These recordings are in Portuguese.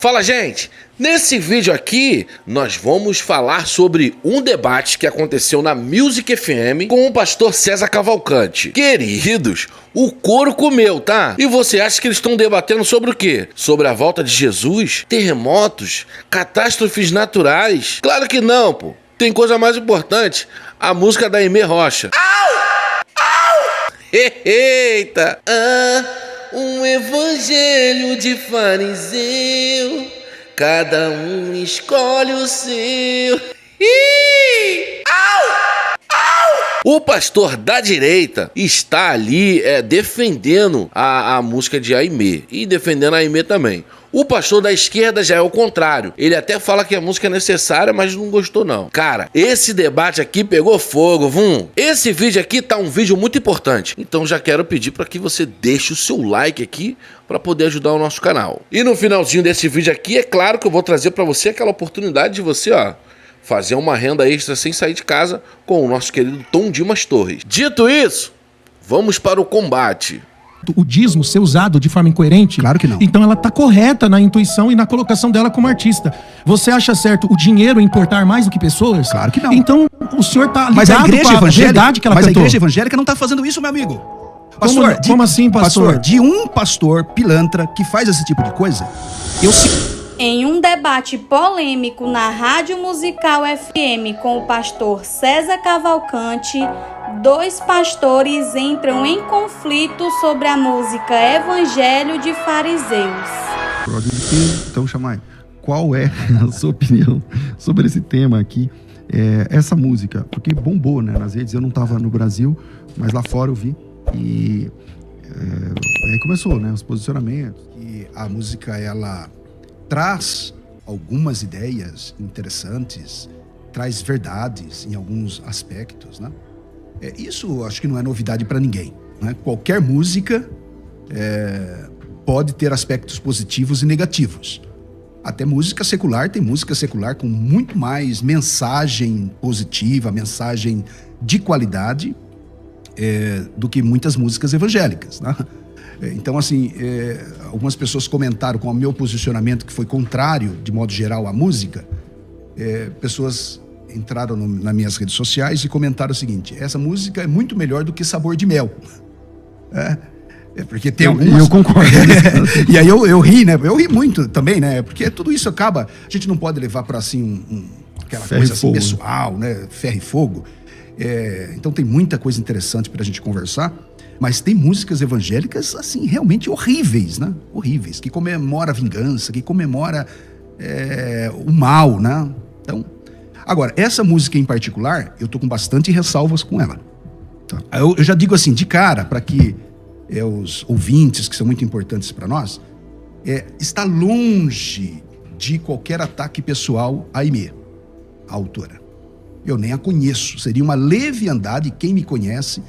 Fala, gente! Nesse vídeo aqui, nós vamos falar sobre um debate que aconteceu na Music FM com o pastor César Cavalcante. Queridos, o couro comeu, tá? E você acha que eles estão debatendo sobre o quê? Sobre a volta de Jesus? Terremotos? Catástrofes naturais? Claro que não, pô! Tem coisa mais importante, a música da Aimee Rocha. Au! Au! Eita! Um evangelho de fariseu, cada um escolhe o seu. Au! Au! O pastor da direita está ali defendendo a música de Aimee e defendendo a Aimee também. O pastor da esquerda já é o contrário. Ele até fala que a música é necessária, mas não gostou não. Cara, esse debate aqui pegou fogo, Esse vídeo aqui tá um vídeo muito importante. Então já quero pedir para que você deixe o seu like aqui para poder ajudar o nosso canal. E no finalzinho desse vídeo aqui, é claro que eu vou trazer para você aquela oportunidade de você, fazer uma renda extra sem sair de casa com o nosso querido Tom Dimas Torres. Dito isso, vamos para o combate. O dízimo ser usado de forma incoerente? Claro que não. Então ela tá correta na intuição e na colocação dela como artista. Você acha certo o dinheiro importar mais do que pessoas? Claro que não. Então o senhor tá ligado mas a igreja com a verdade que ela cantou. Mas a igreja evangélica não tá fazendo isso, meu amigo. Pastor, como assim, pastor? De um pastor pilantra que faz esse tipo de coisa, Em um debate polêmico na Rádio Musical FM com o pastor César Cavalcante, dois pastores entram em conflito sobre a música Evangelho de Fariseus. Então, Chamai, qual é a sua opinião sobre esse tema aqui? Essa música, porque bombou, né, nas redes. Eu não estava no Brasil, mas lá fora eu vi. E aí começou, né, os posicionamentos. E a música, ela traz algumas ideias interessantes, traz verdades em alguns aspectos, né? Isso acho que não é novidade para ninguém, né? Qualquer música pode ter aspectos positivos e negativos. Até música secular, tem música secular com muito mais mensagem positiva, mensagem de qualidade do que muitas músicas evangélicas, né? Então, assim, algumas pessoas comentaram com o meu posicionamento, que foi contrário, de modo geral, à música. Pessoas entraram nas minhas redes sociais e comentaram o seguinte: essa música é muito melhor do que Sabor de Mel. Porque tem algumas... Eu concordo. E aí eu ri, né? Eu ri muito também, né? Porque tudo isso acaba... A gente não pode levar para, assim, aquela ferro coisa assim, fogo, pessoal, né? Ferro e fogo. Então tem muita coisa interessante para a gente conversar. Mas tem músicas evangélicas, assim, realmente horríveis, né? Horríveis, que comemora a vingança, que comemora o mal, né? Então, agora, essa música em particular, eu tô com bastante ressalvas com ela. Tá? Eu já digo assim, de cara, para que os ouvintes, que são muito importantes para nós, está longe de qualquer ataque pessoal à Aimee, a autora. Eu nem a conheço, seria uma leviandade, quem me conhece...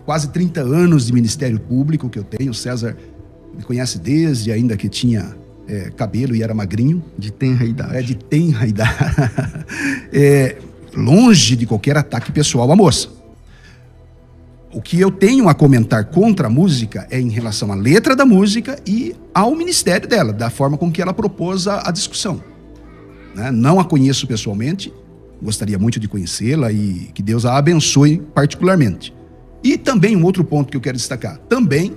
quase 30 anos de Ministério Público que eu tenho. O César me conhece desde ainda que tinha cabelo e era magrinho. De tenra idade. De tenra idade. Longe de qualquer ataque pessoal à moça. O que eu tenho a comentar contra a música é em relação à letra da música e ao ministério dela, da forma com que ela propôs a discussão. Não a conheço pessoalmente, gostaria muito de conhecê-la e que Deus a abençoe particularmente. E também um outro ponto que eu quero destacar, também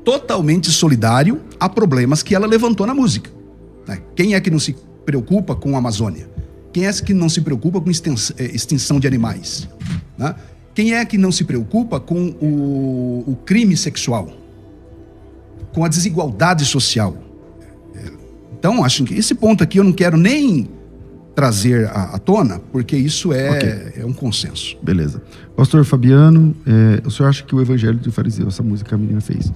totalmente solidário a problemas que ela levantou na música. Quem é que não se preocupa com a Amazônia? Quem é que não se preocupa com extinção de animais? Quem é que não se preocupa com o crime sexual? Com a desigualdade social? Então, acho que esse ponto aqui eu não quero nem trazer à tona, porque isso é um consenso. Beleza. Pastor Fabiano, o senhor acha que o Evangelho de Fariseu, essa música que a menina fez,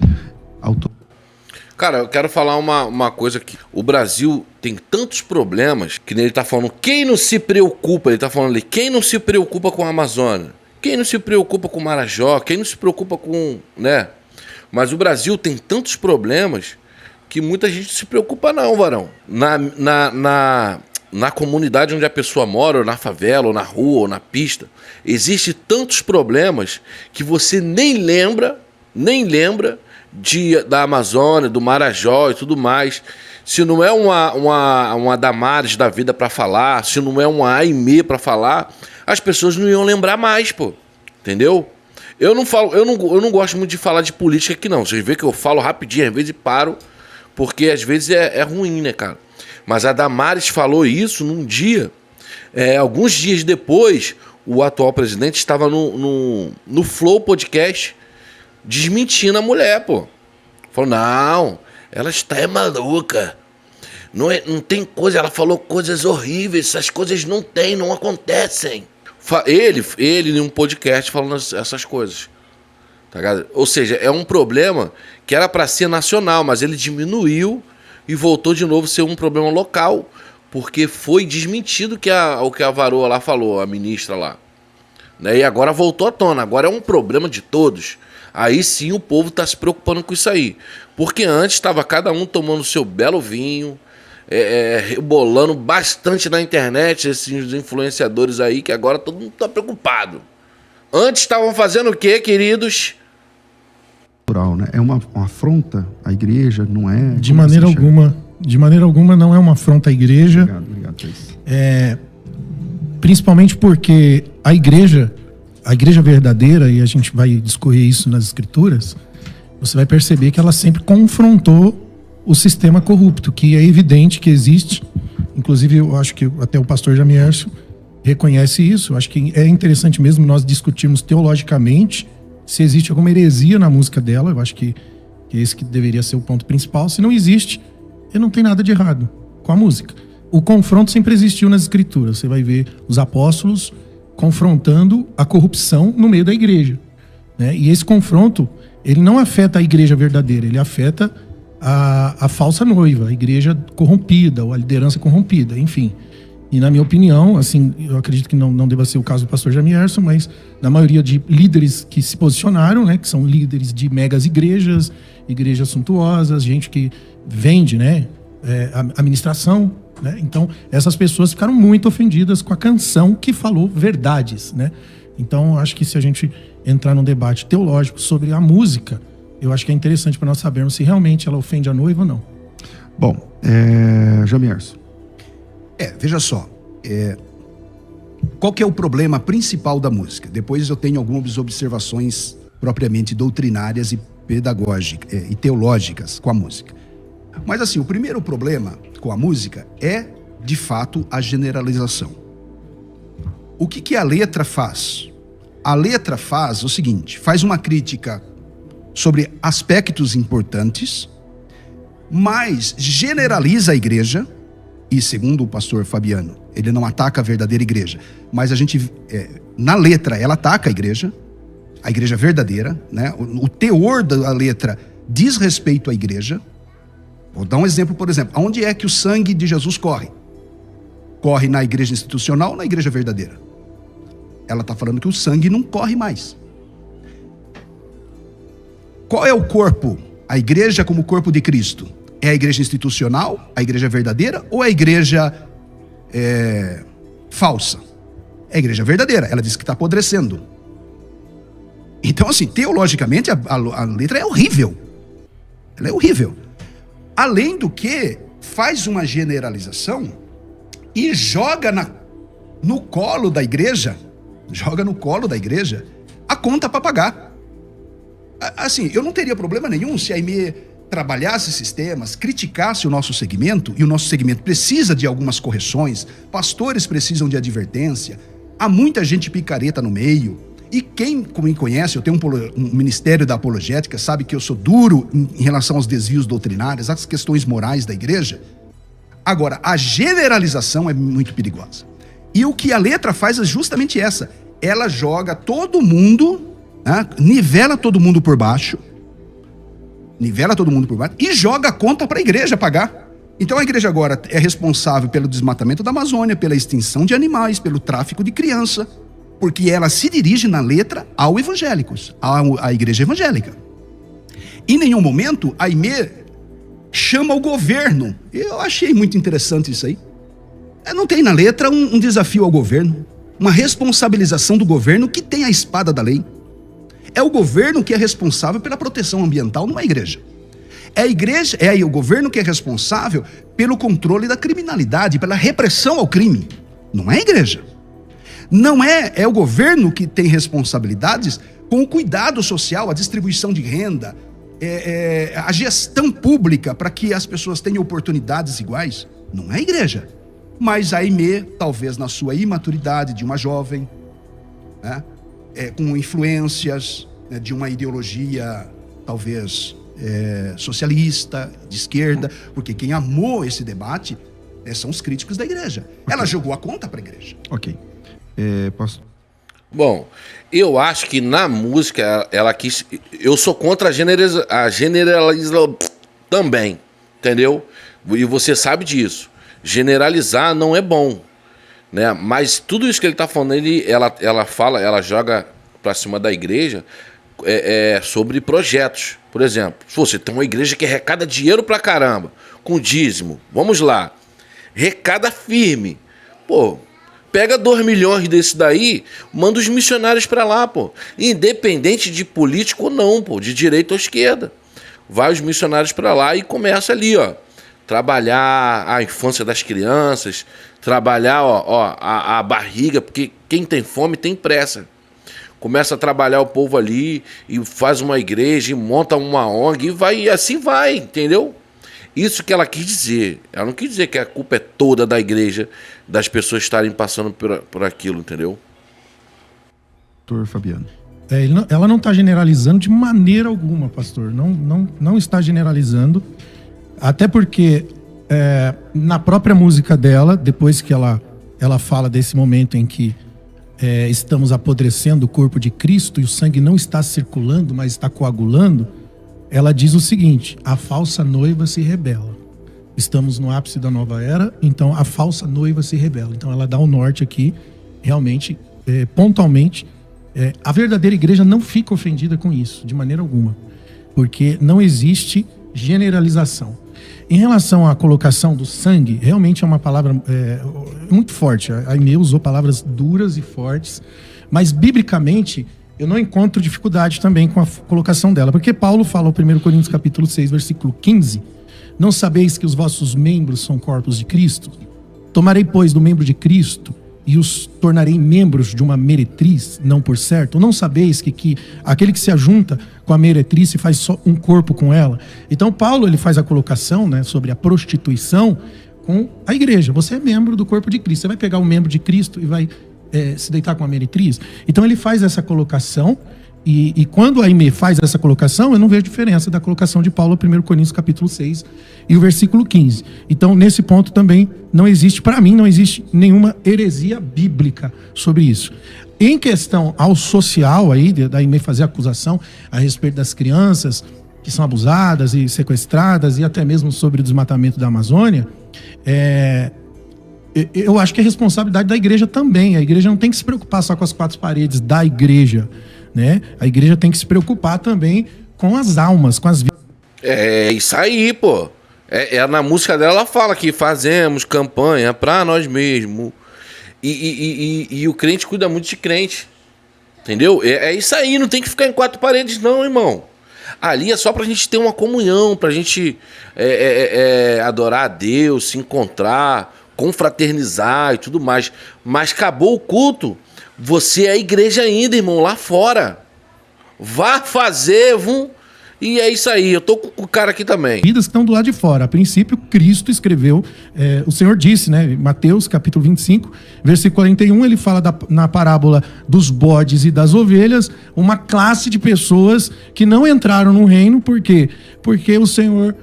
Cara, eu quero falar uma coisa aqui. O Brasil tem tantos problemas que ele tá falando quem não se preocupa, ele tá falando ali, quem não se preocupa com a Amazônia, quem não se preocupa com o Marajó, quem não se preocupa com, né? Mas o Brasil tem tantos problemas que muita gente se preocupa não, varão. Na comunidade onde a pessoa mora, ou na favela, ou na rua, ou na pista, existe tantos problemas que você nem lembra da Amazônia, do Marajó e tudo mais. Se não é uma Damares da vida pra falar, se não é uma Aimee pra falar, as pessoas não iam lembrar mais, pô. Entendeu? Eu não gosto muito de falar de política aqui, não. Vocês veem que eu falo rapidinho, às vezes paro, porque às vezes é ruim, né, cara? Mas a Damares falou isso num dia. Alguns dias depois, o atual presidente estava no Flow Podcast desmentindo a mulher, pô. Falou, não, ela está maluca. Não tem coisa, ela falou coisas horríveis, essas coisas não acontecem. Ele em um podcast falando essas coisas. Tá ligado? Ou seja, é um problema que era para ser nacional, mas ele diminuiu e voltou de novo a ser um problema local, porque foi desmentido o que a varoa lá falou, a ministra lá. Né? E agora voltou à tona, agora é um problema de todos. Aí sim o povo está se preocupando com isso aí. Porque antes estava cada um tomando seu belo vinho, rebolando bastante na internet, esses influenciadores aí, que agora todo mundo está preocupado. Antes estavam fazendo o quê, queridos? Né? É uma afronta à igreja, não é? De maneira alguma não é uma afronta à igreja. Obrigado, Thais. Principalmente porque a igreja verdadeira, e a gente vai discorrer isso nas escrituras, você vai perceber que ela sempre confrontou o sistema corrupto, que é evidente que existe. Inclusive, eu acho que até o pastor Jamiercio reconhece isso. Eu acho que é interessante mesmo nós discutirmos teologicamente se existe alguma heresia na música dela. Eu acho que esse que deveria ser o ponto principal. Se não existe, não tem nada de errado com a música. O confronto sempre existiu nas escrituras. Você vai ver os apóstolos confrontando a corrupção no meio da igreja, né? E esse confronto, ele não afeta a igreja verdadeira, ele afeta a falsa noiva, a igreja corrompida, ou a liderança corrompida, enfim. E na minha opinião, assim, eu acredito que não deva ser o caso do pastor Jamierson, mas na maioria de líderes que se posicionaram, né, que são líderes de megas igrejas suntuosas, gente que vende, né, administração, né? Então, essas pessoas ficaram muito ofendidas com a canção que falou verdades, né? Então, acho que se a gente entrar num debate teológico sobre a música, eu acho que é interessante para nós sabermos se realmente ela ofende a noiva ou não. Bom, Jamierson. Veja só. Qual que é o problema principal da música? Depois eu tenho algumas observações propriamente doutrinárias e pedagógicas e teológicas com a música. Mas assim, o primeiro problema com a música é, de fato, a generalização. O que a letra faz? A letra faz o seguinte, faz uma crítica sobre aspectos importantes, mas generaliza a igreja, e segundo o pastor Fabiano, ele não ataca a verdadeira igreja, mas a gente, na letra, ela ataca a igreja verdadeira, né? O teor da letra diz respeito à igreja. Vou dar um exemplo, por exemplo. Aonde é que o sangue de Jesus corre? Corre na igreja institucional ou na igreja verdadeira? Ela está falando que o sangue não corre mais. Qual é o corpo? A igreja como corpo de Cristo? É a igreja institucional, a igreja verdadeira ou a igreja falsa? É a igreja verdadeira. Ela diz que está apodrecendo. Então, assim, teologicamente, a letra é horrível. Ela é horrível. Além do que, faz uma generalização e joga no colo da igreja, a conta para pagar. Assim, eu não teria problema nenhum se a Aimee trabalhasse esses temas, criticasse o nosso segmento, e o nosso segmento precisa de algumas correções, pastores precisam de advertência, há muita gente picareta no meio, e quem me conhece, eu tenho um ministério da apologética, sabe que eu sou duro em relação aos desvios doutrinários, às questões morais da igreja. Agora, a generalização é muito perigosa. E o que a letra faz é justamente essa. Ela joga todo mundo, né, nivela todo mundo por baixo, e joga a conta para a igreja pagar. Então a igreja agora é responsável pelo desmatamento da Amazônia, pela extinção de animais, pelo tráfico de criança, porque ela se dirige na letra aos evangélicos, à igreja evangélica. Em nenhum momento a Aimee chama o governo. Eu achei muito interessante isso aí. Não tem na letra um desafio ao governo, uma responsabilização do governo que tem a espada da lei. É o governo que é responsável pela proteção ambiental numa igreja. É a igreja, é aí o governo que é responsável pelo controle da criminalidade, pela repressão ao crime. Não é a igreja. Não é o governo que tem responsabilidades com o cuidado social, a distribuição de renda, a gestão pública para que as pessoas tenham oportunidades iguais. Não é a igreja. Mas a Aimee, talvez na sua imaturidade de uma jovem, né, com influências, né, de uma ideologia talvez socialista, de esquerda, porque quem amou esse debate são os críticos da igreja. Okay. Ela jogou a conta para a igreja. Ok. Posso... Bom, eu acho que na música ela quis... Eu sou contra a generalização também, entendeu? E você sabe disso. Generalizar não é bom, né? Mas tudo isso que ele está falando, ela joga para cima da igreja sobre projetos. Por exemplo, se você tem uma igreja que arrecada dinheiro pra caramba, com dízimo, vamos lá, recada firme, pô, pega 2 milhões desse daí, manda os missionários pra lá, pô, independente de político ou não, pô, de direita ou esquerda, vai os missionários pra lá e começa ali, ó, trabalhar a infância das crianças, trabalhar a barriga, porque quem tem fome tem pressa. Começa a trabalhar o povo ali e faz uma igreja e monta uma ONG e vai, e assim vai, entendeu? Isso que ela quis dizer. Ela não quis dizer que a culpa é toda da igreja, das pessoas estarem passando por aquilo, entendeu? Doutor Fabiano. Ela não está generalizando de maneira alguma, pastor. Não está generalizando. Até porque na própria música dela, depois que ela fala desse momento em que estamos apodrecendo o corpo de Cristo e o sangue não está circulando, mas está coagulando, ela diz o seguinte: a falsa noiva se rebela. Estamos no ápice da nova era, então a falsa noiva se rebela. Então ela dá o norte aqui, realmente, pontualmente. A verdadeira igreja não fica ofendida com isso, de maneira alguma, porque não existe generalização. Em relação à colocação do sangue, realmente é uma palavra muito forte. A Aimee usou palavras duras e fortes, mas biblicamente eu não encontro dificuldade também com a colocação dela, porque Paulo fala no 1 Coríntios capítulo 6, versículo 15, não sabeis que os vossos membros são corpos de Cristo? Tomarei, pois, do membro de Cristo e os tornarei membros de uma meretriz, não por certo? Ou não sabeis que aquele que se ajunta com a meretriz se faz só um corpo com ela? Então Paulo ele faz a colocação, né, sobre a prostituição com a igreja. Você é membro do corpo de Cristo. Você vai pegar o membro de Cristo e vai se deitar com a meretriz? Então ele faz essa colocação e quando a Aimee faz essa colocação, eu não vejo diferença da colocação de Paulo no 1 Coríntios capítulo 6 e o versículo 15. Então, nesse ponto também não existe, para mim, não existe nenhuma heresia bíblica sobre isso. Em questão ao social aí, da Aimee fazer acusação a respeito das crianças que são abusadas e sequestradas e até mesmo sobre o desmatamento da Amazônia, eu acho que é responsabilidade da igreja também. A igreja não tem que se preocupar só com as 4 paredes da igreja, né? A igreja tem que se preocupar também com as almas, com as vidas. É isso aí, pô. Na música dela ela fala que fazemos campanha pra nós mesmos. E o crente cuida muito de crente. Entendeu? É isso aí, não tem que ficar em 4 paredes não, irmão. Ali é só pra gente ter uma comunhão, pra gente adorar a Deus, se encontrar, confraternizar e tudo mais. Mas acabou o culto, você é a igreja ainda, irmão, lá fora. Vá fazer, e é isso aí, eu tô com o cara aqui também. Vidas que estão do lado de fora. A princípio, Cristo escreveu, o Senhor disse, né? Mateus, capítulo 25, versículo 41, ele fala na parábola dos bodes e das ovelhas, uma classe de pessoas que não entraram no reino, por quê? Porque o Senhor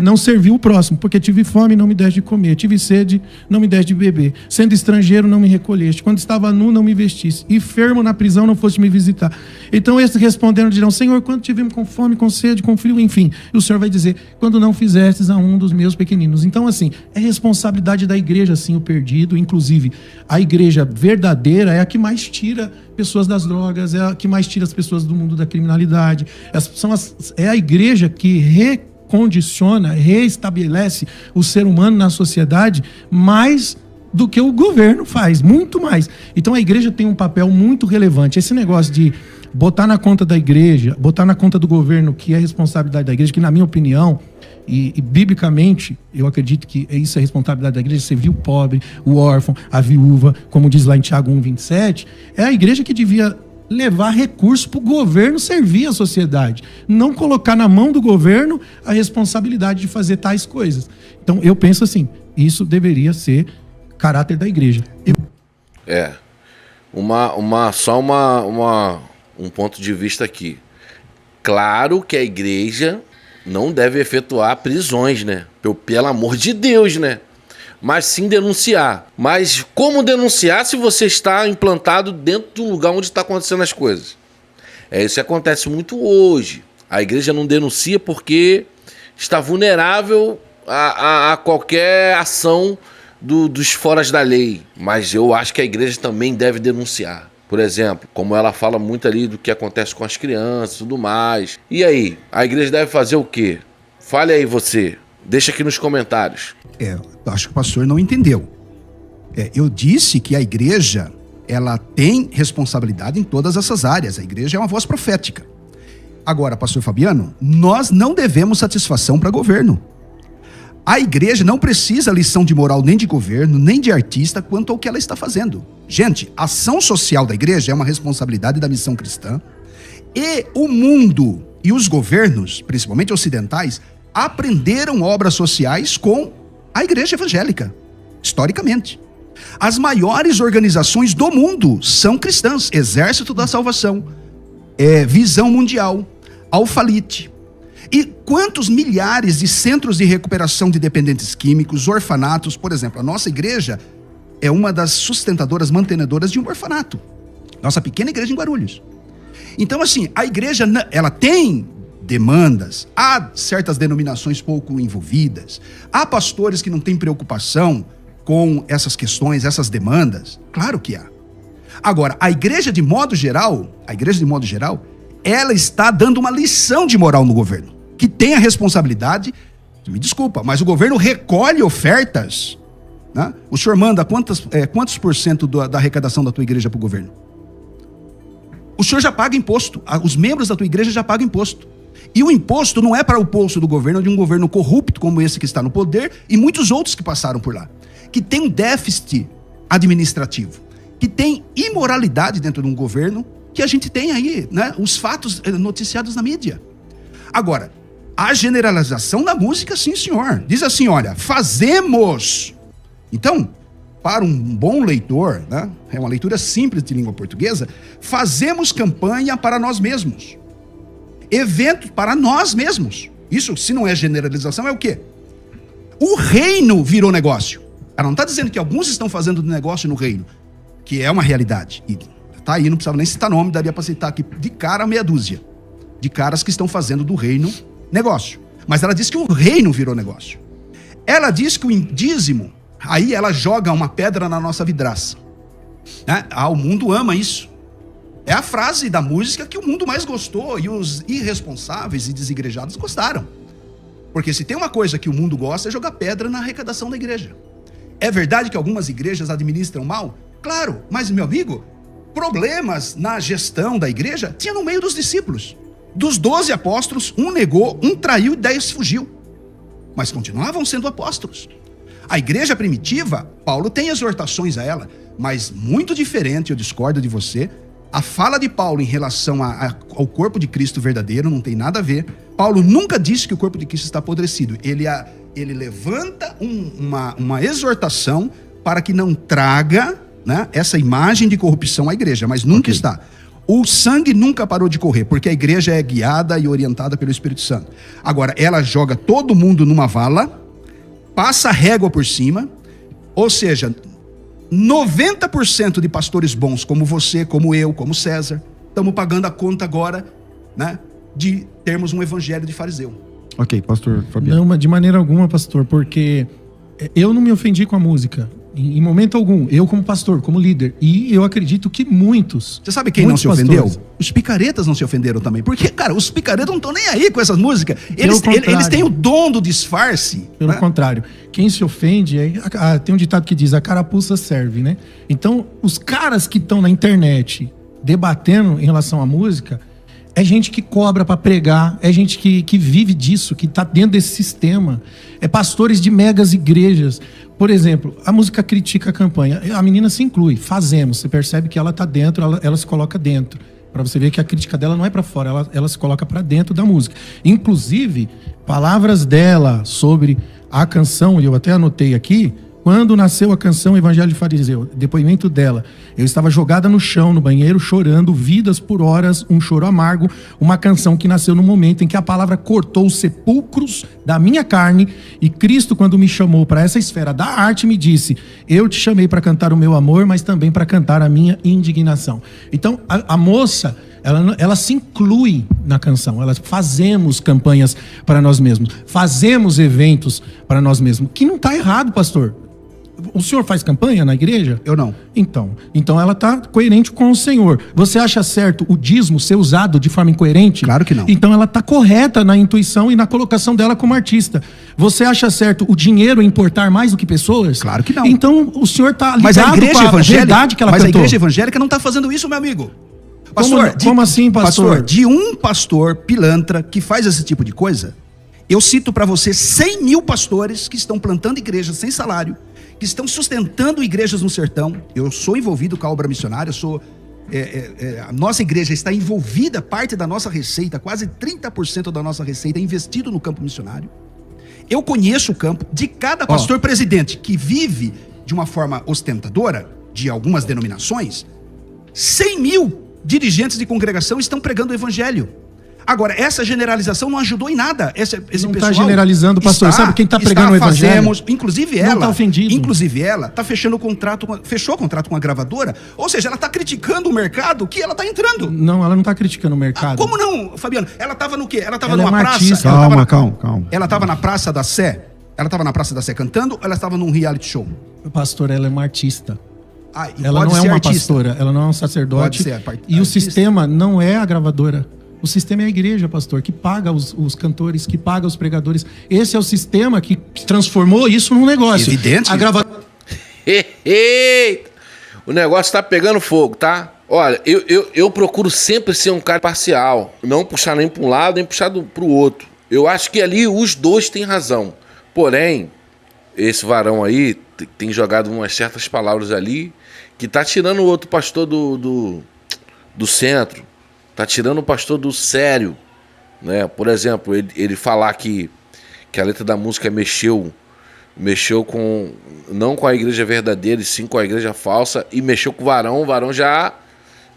não serviu o próximo, porque tive fome, não me deste de comer, tive sede, não me deste de beber, sendo estrangeiro, não me recolheste, quando estava nu, não me vestiste, enfermo na prisão, não foste me visitar. Então esses respondendo dirão: Senhor, quando tivemos com fome, com sede, com frio, enfim. E o Senhor vai dizer: quando não fizestes a um dos meus pequeninos. Então assim, é responsabilidade da igreja, sim, o perdido. Inclusive, a igreja verdadeira é a que mais tira pessoas das drogas, é a que mais tira as pessoas do mundo da criminalidade. É a igreja que recondiciona, reestabelece o ser humano na sociedade mais do que o governo faz, muito mais. Então a igreja tem um papel muito relevante. Esse negócio de botar na conta da igreja, botar na conta do governo, que é responsabilidade da igreja, que na minha opinião, e biblicamente, eu acredito que isso é responsabilidade da igreja, servir o pobre, o órfão, a viúva, como diz lá em Tiago 1,27, é a igreja que devia levar recursos para o governo servir a sociedade, não colocar na mão do governo a responsabilidade de fazer tais coisas. Então, eu penso assim, isso deveria ser caráter da igreja. Um ponto de vista aqui. Claro que a igreja não deve efetuar prisões, né? Pelo amor de Deus, né? Mas sim denunciar. Mas como denunciar se você está implantado dentro do lugar onde está acontecendo as coisas? Isso que acontece muito hoje. A igreja não denuncia porque está vulnerável a qualquer ação dos foras da lei. Mas eu acho que a igreja também deve denunciar. Por exemplo, como ela fala muito ali do que acontece com as crianças e tudo mais. E aí, a igreja deve fazer o quê? Fale aí você. Deixa aqui nos comentários. Acho que o pastor não entendeu. Eu disse que a igreja, ela tem responsabilidade em todas essas áreas. A igreja é uma voz profética. Agora, pastor Fabiano, nós não devemos satisfação para governo. A igreja não precisa lição de moral nem de governo, nem de artista quanto ao que ela está fazendo. Gente, a ação social da igreja é uma responsabilidade da missão cristã. E o mundo e os governos, principalmente ocidentais, aprenderam obras sociais com a igreja evangélica, historicamente. As maiores organizações do mundo são cristãs. Exército da Salvação, Visão Mundial, Alphalite. E quantos milhares de centros de recuperação de dependentes químicos, orfanatos, por exemplo, a nossa igreja é uma das sustentadoras, mantenedoras de um orfanato. Nossa pequena igreja em Guarulhos. Então, assim, a igreja, ela tem demandas, há certas denominações pouco envolvidas, há pastores que não têm preocupação com essas questões, essas demandas. Claro que há. Agora, a igreja de modo geral, ela está dando uma lição de moral no governo, que tem a responsabilidade, me desculpa, mas o governo recolhe ofertas, né? O senhor manda quantos por cento da arrecadação da tua igreja para o governo? O senhor já paga imposto, os membros da tua igreja já pagam imposto. E o imposto não é para o bolso do governo, de um governo corrupto como esse que está no poder e muitos outros que passaram por lá, que tem um déficit administrativo, que tem imoralidade dentro de um governo, que a gente tem aí, né, os fatos noticiados na mídia. Agora, a generalização da música, sim senhor, diz assim, olha, fazemos. Então, para um bom leitor, né, é uma leitura simples de língua portuguesa, fazemos campanha para nós mesmos. Eventos para nós mesmos. Isso, se não é generalização, é o quê? O reino virou negócio. Ela não está dizendo que alguns estão fazendo negócio no reino, que é uma realidade. E tá aí, não precisava nem citar nome, daria para citar aqui de cara meia dúzia de caras que estão fazendo do reino negócio. Mas ela diz que o reino virou negócio. Ela diz que o dízimo, aí ela joga uma pedra na nossa vidraça. Né? O mundo ama isso. É a frase da música que o mundo mais gostou e os irresponsáveis e desigrejados gostaram. Porque se tem uma coisa que o mundo gosta é jogar pedra na arrecadação da igreja. É verdade que algumas igrejas administram mal? Claro, mas meu amigo, problemas na gestão da igreja tinha no meio dos discípulos. Dos 12 apóstolos, um negou, um traiu e 10 fugiu. Mas continuavam sendo apóstolos. A igreja primitiva, Paulo tem exortações a ela, mas muito diferente, eu discordo de você. A fala de Paulo em relação ao corpo de Cristo verdadeiro não tem nada a ver. Paulo nunca disse que o corpo de Cristo está apodrecido. Ele levanta uma exortação para que não traga, né, essa imagem de corrupção à igreja, mas nunca está. O sangue nunca parou de correr, porque a igreja é guiada e orientada pelo Espírito Santo. Agora, ela joga todo mundo numa vala, passa a régua por cima, ou seja, 90% de pastores bons, como você, como eu, como César, estamos pagando a conta agora, né, de termos um evangelho de fariseu. Ok, pastor Fabiano. Não, de maneira alguma, pastor, porque eu não me ofendi com a música, em momento algum, eu como pastor, como líder, e eu acredito que muitos... Você sabe quem não se ofendeu? pastores. Os picaretas não se ofenderam também, porque, cara, os picaretas não estão nem aí com essas músicas, eles têm o dom do disfarce. Pelo né? contrário, quem se ofende, tem um ditado que diz, a carapuça serve, né? Então, os caras que estão na internet debatendo em relação à música, é gente que cobra para pregar, é gente que vive disso, que tá dentro desse sistema. É pastores de megas igrejas. Por exemplo, a música critica a campanha. A menina se inclui, fazemos. Você percebe que ela tá dentro, ela se coloca dentro. Para você ver que a crítica dela não é para fora, ela se coloca para dentro da música. Inclusive, palavras dela sobre a canção, e eu até anotei aqui, quando nasceu a canção Evangelho de Fariseu, depoimento dela, eu estava jogada no chão, no banheiro, chorando, vidas por horas, um choro amargo, uma canção que nasceu no momento em que a palavra cortou os sepulcros da minha carne, e Cristo, quando me chamou para essa esfera da arte, me disse, eu te chamei para cantar o meu amor, mas também para cantar a minha indignação. Então, a moça, ela se inclui na canção. Fazemos campanhas para nós mesmos, fazemos eventos para nós mesmos, que não está errado, pastor. O senhor faz campanha na igreja? Eu não. Então ela está coerente com o Senhor. Você acha certo o dízimo ser usado de forma incoerente? Claro que não. Então ela está correta na intuição e na colocação dela como artista. Você acha certo o dinheiro importar mais do que pessoas? Claro que não. Então o senhor está ligado mas a igreja com a evangélica, verdade que ela mas cantou. a igreja evangélica não está fazendo isso, meu amigo. Pastor, Como assim, pastor? De um pastor pilantra que faz esse tipo de coisa, eu cito para você 100 mil pastores que estão plantando igrejas sem salário, que estão sustentando igrejas no sertão. Eu sou envolvido com a obra missionária, a nossa igreja está envolvida, parte da nossa receita, quase 30% da nossa receita é investido no campo missionário. Eu conheço o campo de cada pastor presidente que vive de uma forma ostentadora, de algumas denominações. 100 mil dirigentes de congregação estão pregando o evangelho. Agora, essa generalização não ajudou em nada. Esse não pessoal está generalizando, pastor. Sabe quem está pregando o evangelho? Inclusive não ela. Tá ofendido. Inclusive ela está fechou contrato com a gravadora. Ou seja, ela está criticando o mercado que ela está entrando. Não, ela não está criticando o mercado. Como não, Fabiano? Ela estava no quê? Ela estava Ela numa é uma praça. artista. Calma. Ela estava na Praça da Sé. Ela estava na Praça da Sé cantando ou ela estava num reality show? Pastor, ela é uma artista. E Ela não é uma artista. pastora, ela não é um sacerdote. Pode ser e o artista. sistema não é a gravadora. O sistema é a igreja, pastor, que paga os cantores, que paga os pregadores. Esse é o sistema que transformou isso num negócio. Evidente. A gravadora... Eita! O negócio tá pegando fogo, tá? Olha, eu procuro sempre ser um cara parcial. Não puxar nem para um lado, nem puxar pro outro. Eu acho que ali os dois têm razão. Porém, esse varão aí tem jogado umas certas palavras ali que tá tirando o outro pastor do centro. Tá tirando o pastor do sério, né? Por exemplo, ele falar que a letra da música mexeu com, não com a igreja verdadeira, e sim com a igreja falsa, e mexeu com o varão já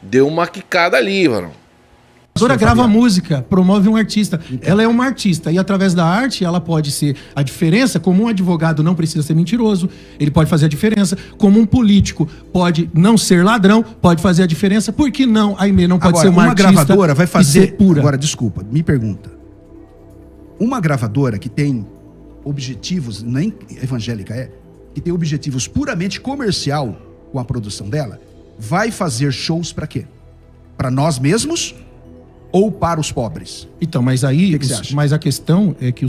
deu uma quicada ali, varão. A gravadora grava música, promove um artista. Ela é uma artista e através da arte ela pode ser a diferença. Como um advogado não precisa ser mentiroso, ele pode fazer a diferença. Como um político pode não ser ladrão, pode fazer a diferença. Por que não? A Aimee não pode ser uma artista gravadora vai fazer e ser pura. Agora, desculpa, me pergunta. Uma gravadora que tem objetivos, nem evangélica que tem objetivos puramente comercial com a produção dela, vai fazer shows para quê? Para nós mesmos? Ou para os pobres? Então, mas aí, O que você acha? mas a questão é que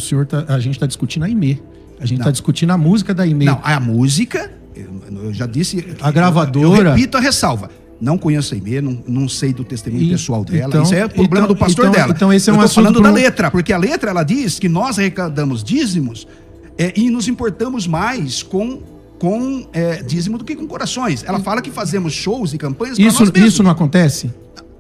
a gente está discutindo a Aimee. A gente está discutindo a música da Aimee. Não, a música, eu já disse... A gravadora... Eu repito a ressalva. Não conheço a Aimee, não sei do testemunho pessoal dela. Então, isso é problema do pastor dela. Então esse é um eu tô assunto falando da letra, porque a letra, ela diz que nós arrecadamos dízimos e nos importamos mais com dízimo do que com corações. Ela fala que fazemos shows e campanhas para nós mesmos. Isso não acontece?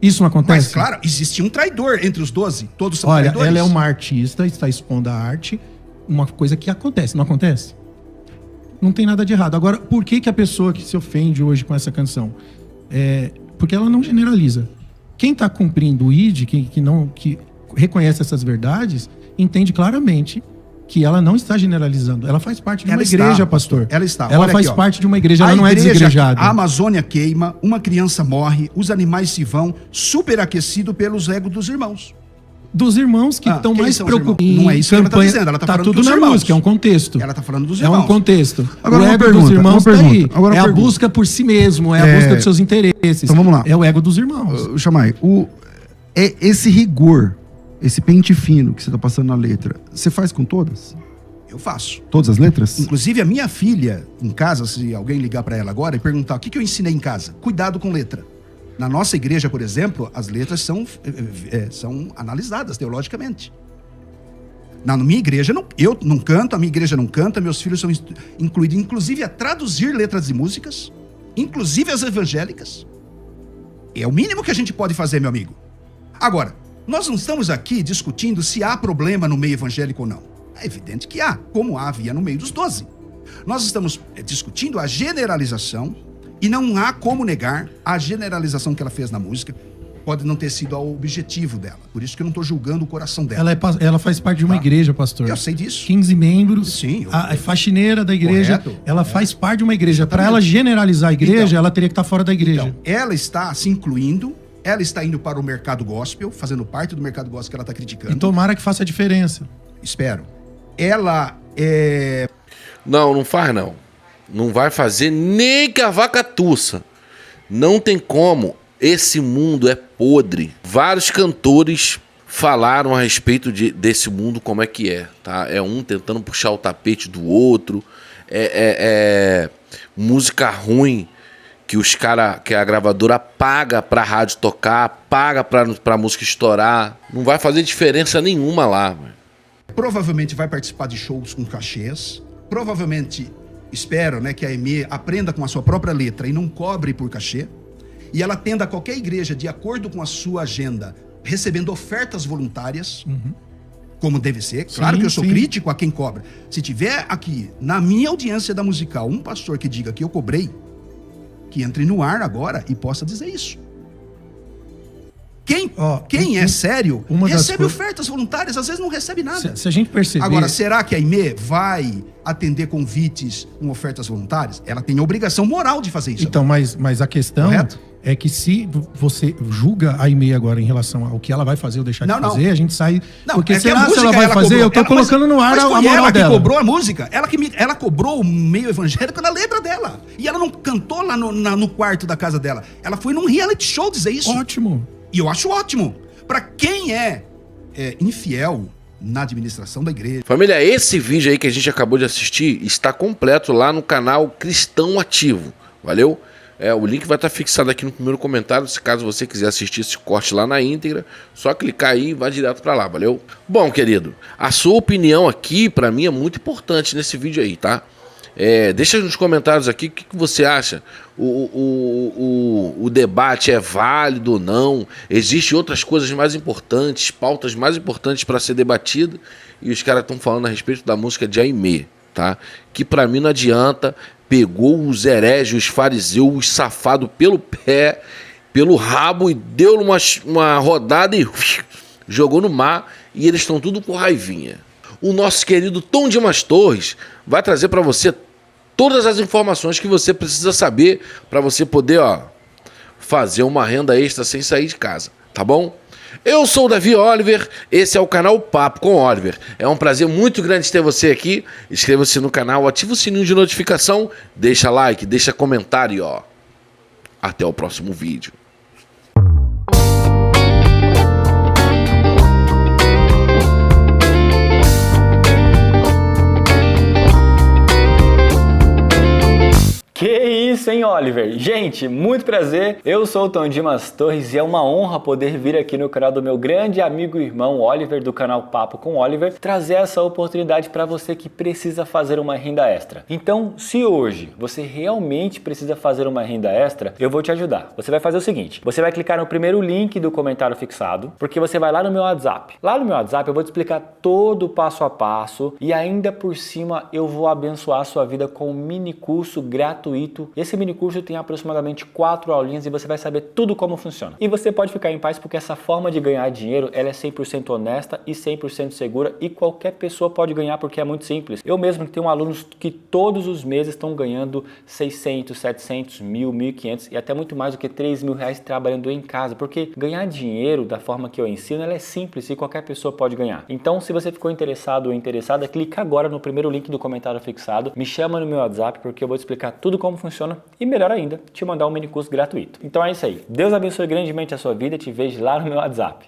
Isso não acontece? Mas, claro, existe um traidor entre os 12. Todos são traidores. traidores. Ela é uma artista, está expondo a arte, uma coisa que acontece. Não acontece? Não tem nada de errado. Agora, por que a pessoa que se ofende hoje com essa canção? Porque ela não generaliza. Quem está cumprindo o ID, que reconhece essas verdades, entende claramente que ela não está generalizando. Ela faz parte de uma igreja, pastor. Ela está. Ela Olha faz aqui, parte de uma igreja, ela não é desigrejada. A Amazônia queima, uma criança morre, os animais se vão, superaquecido pelos egos dos irmãos. Dos irmãos que estão mais preocupados. Não é isso que ela está dizendo, ela está falando tudo dos na irmãos. música, é um contexto. Ela está falando dos irmãos. É um contexto. Agora, o uma ego pergunta, dos irmãos uma está aí. pergunta. Agora, é a pergunta. busca por si mesmo, é a busca dos seus interesses. Então vamos lá. É o ego dos irmãos. Chamai, esse rigor, esse pente fino que você está passando na letra, você faz com todas? Eu faço. Todas as letras? Inclusive a minha filha, em casa, se alguém ligar para ela agora e perguntar o que eu ensinei em casa, cuidado com letra. Na nossa igreja, por exemplo, as letras são analisadas teologicamente. Na minha igreja, eu não canto, a minha igreja não canta, meus filhos são incluídos, inclusive, a traduzir letras de músicas, inclusive as evangélicas. É o mínimo que a gente pode fazer, meu amigo. Agora, nós não estamos aqui discutindo se há problema no meio evangélico ou não. É evidente que há, como havia no meio dos 12. Nós estamos discutindo a generalização, e não há como negar a generalização que ela fez na música. Pode não ter sido o objetivo dela. Por isso que eu não estou julgando o coração dela. Ela faz parte de uma igreja, pastor. Eu sei disso. 15 membros. Sim. A faxineira da igreja, Correto. ela faz parte de uma igreja. Para Exatamente. ela generalizar a igreja, Então, ela teria que estar fora da igreja. Então, ela está se incluindo, ela está indo para o mercado gospel, fazendo parte do mercado gospel que ela está criticando. E tomara que faça a diferença. Espero. Ela é... Não faz não. Não vai fazer nem que a vaca tussa. Não tem como. Esse mundo é podre. Vários cantores falaram a respeito desse mundo, como é que é, tá? É um tentando puxar o tapete do outro. Música ruim que a gravadora paga pra rádio tocar, paga pra música estourar. Não vai fazer diferença nenhuma lá, mano. Provavelmente vai participar de shows com cachês. Provavelmente, espero, né, que a Aimee aprenda com a sua própria letra e não cobre por cachê. E ela atenda a qualquer igreja de acordo com a sua agenda, recebendo ofertas voluntárias, como deve ser. Claro Sim, que eu sou sim. crítico a quem cobra. Se tiver aqui, na minha audiência da musical, um pastor que diga que eu cobrei, que entre no ar agora e possa dizer isso. Quem é sério, recebe ofertas voluntárias, às vezes não recebe nada. Se a gente perceber... Agora, será que a Aimee vai atender convites com ofertas voluntárias? Ela tem a obrigação moral de fazer isso. Então, mas a questão Correto? é que se você julga a Aimee agora em relação ao que ela vai fazer ou deixar de Não, não. fazer, a gente sai... Não, porque é que a será se música ela vai fazer? cobrou. Eu tô colocando no ar mas a foi moral ela dela. que cobrou a música. Ela cobrou o meio evangélico na letra dela. E ela não cantou lá no quarto da casa dela. Ela foi num reality show dizer isso. Ótimo. E eu acho ótimo. Pra quem é infiel na administração da igreja. Família, esse vídeo aí que a gente acabou de assistir está completo lá no canal Cristão Ativo. Valeu? O link vai estar fixado aqui no primeiro comentário. Se caso você quiser assistir esse corte lá na íntegra, só clicar aí e vai direto pra lá, valeu? Bom, querido, a sua opinião aqui pra mim é muito importante nesse vídeo aí, tá? Deixa nos comentários aqui o que você acha. O debate é válido ou não? Existem outras coisas mais importantes, pautas mais importantes para ser debatida, e os caras estão falando a respeito da música de Aimee, tá? Que para mim não adianta. Pegou os hereges, os fariseus, os safados pelo pé, pelo rabo, e deu uma rodada e jogou no mar, e eles estão tudo com raivinha. O nosso querido Tom Dimas Torres vai trazer para você todas as informações que você precisa saber para você poder, fazer uma renda extra sem sair de casa, tá bom? Eu sou o Davi Oliver, esse é o canal Papo com Oliver. É um prazer muito grande ter você aqui. Inscreva-se no canal, ativa o sininho de notificação, deixa like, deixa comentário, Até o próximo vídeo. Que isso, hein, Oliver? Gente, muito prazer. Eu sou o Tom Dimas Torres e é uma honra poder vir aqui no canal do meu grande amigo e irmão Oliver, do canal Papo com Oliver, trazer essa oportunidade para você que precisa fazer uma renda extra. Então, se hoje você realmente precisa fazer uma renda extra, eu vou te ajudar. Você vai fazer o seguinte, você vai clicar no primeiro link do comentário fixado, porque você vai lá no meu WhatsApp. Lá no meu WhatsApp eu vou te explicar todo o passo a passo e ainda por cima eu vou abençoar a sua vida com um mini curso gratuito. Esse mini curso tem aproximadamente 4 aulinhas e você vai saber tudo como funciona. E você pode ficar em paz porque essa forma de ganhar dinheiro, ela é 100% honesta e 100% segura e qualquer pessoa pode ganhar porque é muito simples. Eu mesmo tenho alunos que todos os meses estão ganhando 600, 700, 1.000, 1.500 e até muito mais do que 3.000 reais trabalhando em casa, porque ganhar dinheiro da forma que eu ensino, ela é simples e qualquer pessoa pode ganhar. Então, se você ficou interessado ou interessada, clica agora no primeiro link do comentário fixado, me chama no meu WhatsApp porque eu vou te explicar tudo como funciona e, melhor ainda, te mandar um mini curso gratuito. Então é isso aí. Deus abençoe grandemente a sua vida e te vejo lá no meu WhatsApp.